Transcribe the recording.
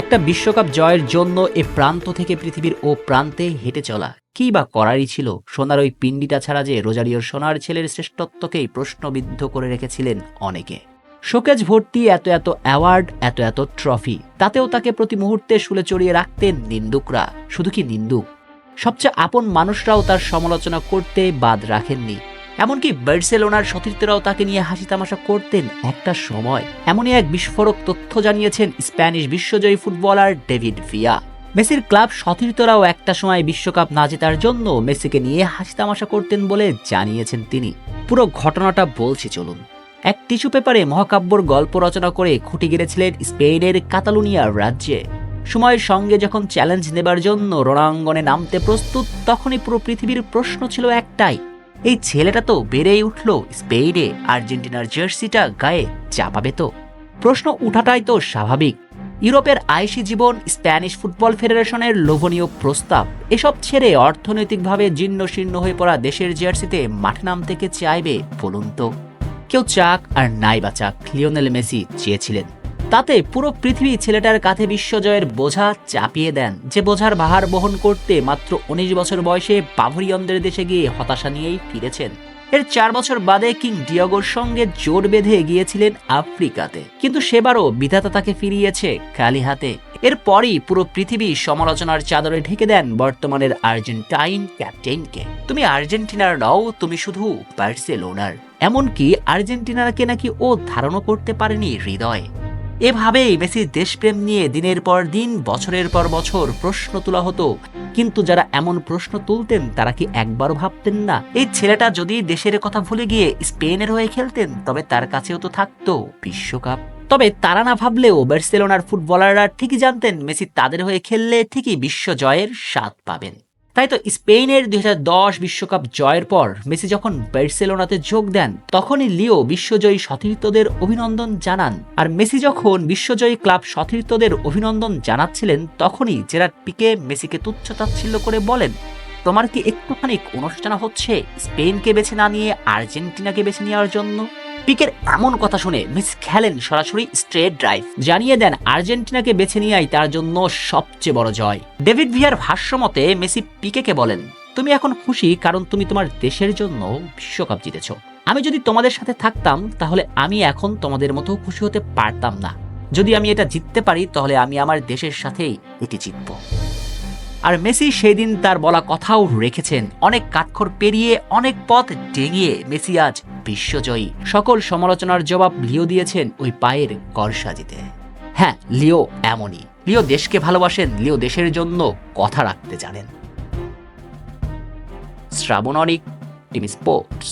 একটা বিশ্বকাপ জয়ের জন্য এ প্রান্ত থেকে পৃথিবীর ও প্রান্তে হেঁটে চলা কি বা করারই ছিল। সোনার ওই পিণ্ডিটা ছাড়া যে রোজারিওর সোনার ছেলের শ্রেষ্ঠত্বকেই প্রশ্নবিদ্ধ করে রেখেছিলেন অনেকে। শোকেজ ভর্তি এত এত অ্যাওয়ার্ড, এত এত ট্রফি, তাতেও তাকে প্রতি মুহূর্তে শুলে চড়িয়ে রাখতেন নিন্দুকরা। শুধু কি নিন্দুক, সবচেয়ে আপন মানুষরাও তার সমালোচনা করতে বাদ রাখেননি। এমনকি বার্সেলোনার সতীর্থরাও তাকে নিয়ে হাসি তামাশা করতেন একটা সময়। এমনই এক বিস্ফোরক তথ্য জানিয়েছেন স্প্যানিশ বিশ্বজয়ী ফুটবলার ডেভিড ভিয়া। মেসির ক্লাব সতীর্থরাও একটা সময় বিশ্বকাপ না জেতার জন্য মেসিকে নিয়ে হাসি তামাশা করতেন বলে জানিয়েছেন তিনি। পুরো ঘটনাটা বলছি চলুন। এক টিস্যু পেপারে মহাকাব্যর গল্প রচনা করে খুঁটি গেড়েছিলেন স্পেনের কাতালুনিয়া রাজ্যে। সময়ের সঙ্গে যখন চ্যালেঞ্জ নেবার জন্য রণাঙ্গনে নামতে প্রস্তুত, তখনই পুরো পৃথিবীর প্রশ্ন ছিল একটাই, এই ছেলেটা তো বেড়েই উঠল স্পেনে, আর্জেন্টিনার জার্সিটা গায়ে চাপাবে তো? প্রশ্ন উঠাটাই তো স্বাভাবিক। ইউরোপের আইসি জীবন, স্প্যানিশ ফুটবল ফেডারেশনের লোভনীয় প্রস্তাব, এসব ছেড়ে অর্থনৈতিকভাবে জীর্ণ শীর্ণ হয়ে পড়া দেশের জার্সিতে মাঠে নামতে কে চাইবে বলুন তো? কেউ চাক আর নাই বা চাক, লিওনেল মেসি চেয়েছিলেন। তাতে পুরো পৃথিবী ছেলেটার কাঁধে বিশ্বজয়ের বোঝা চাপিয়ে দেন, যে বোঝার ভার বহন করতে মাত্র 19 বছর বয়সে বাভরিয়নদের দেশে গিয়ে হতাশা নিয়েই ফিরেছেন। এর 4 বছর বাদে কিং ডিয়েগোর সঙ্গে জোট বেঁধে গিয়েছিলেন আফ্রিকাতে, কিন্তু সেবারও বিধাতা তাকে ফিরিয়েছে খালি হাতে। এরপরই পুরো পৃথিবী সমালোচনার চাদরে ঢেকে দেন বর্তমানের আর্জেন্টাইন ক্যাপ্টেনকে। তুমি আর্জেন্টিনার নও, তুমি শুধু বার্সেলোনার। এমনকি আর্জেন্টিনাকে নাকি ও ধারণও করতে পারেনি হৃদয়ে। এভাবেই মেসির দেশপ্রেম নিয়ে দিনের পর দিন, বছরের পর বছর প্রশ্ন তোলা হতো। কিন্তু যারা এমন প্রশ্ন তুলতেন তারা কি একবারও ভাবতেন না, এই ছেলেটা যদি দেশের কথা ভুলে গিয়ে স্পেনের হয়ে খেলতেন তবে তার কাছেও তো থাকতো বিশ্বকাপ। তবে তারা না ভাবলেও বার্সেলোনার ফুটবলাররা ঠিকই জানতেন মেসি তাদের হয়ে খেললে ঠিকই বিশ্ব জয়ের স্বাদ পাবেন। তাই তো স্পেনের 2010 বিশ্বকাপ জয়ের পর মেসি যখন বার্সেলোনাতে যোগ দেন, তখনই লিও বিশ্বজয়ী সতীর্থদের অভিনন্দন জানান। আর মেসি যখন বিশ্বজয়ী ক্লাব সতীর্থদের অভিনন্দন জানাচ্ছিলেন, তখনই জেরার্ড পিকে মেসিকে তুচ্ছ-তাচ্ছিল্য করে বলেন, তোমার কি একটুখানি অনুষ্ঠান হচ্ছে স্পেনকে বেছে না নিয়ে আর্জেন্টিনাকে বেছে নেওয়ার জন্য? পিকের এমন কথা শুনে মেসি খেলেন সরাসরি স্ট্রেট ড্রাইভ, জানিয়ে দেন আর্জেন্টিনাকে বেছে নেওয়াই তার জন্য সবচেয়ে বড় জয়। ডেভিড ভিয়ার ভাষ্য মতে মেসি পিকেকে বলেন, তুমি এখন খুশি কারণ তুমি তোমার দেশের জন্য বিশ্বকাপ জিতেছ। আমি যদি তোমাদের সাথে থাকতাম তাহলে আমি এখন তোমাদের মতো খুশি হতে পারতাম না। যদি আমি এটা জিততে পারি তাহলে আমি আমার দেশের সাথেই এটি জিতব। আর মেসি সেই দিন তার বলা কথাও রেখেছেন। অনেক কাঠখড় পেরিয়ে, অনেক পথ ডিঙিয়ে মেসি আজ বিশ্বজয়ী। সকল সমালোচনার জবাব লিও দিয়েছেন ওই পায়ের করসাজিতে। হ্যাঁ, লিও এমনই। লিও দেশকে ভালোবাসেন, লিও দেশের জন্য কথা রাখতে জানেন। শ্রাবণ অনিক, টিম স্পোর্টস।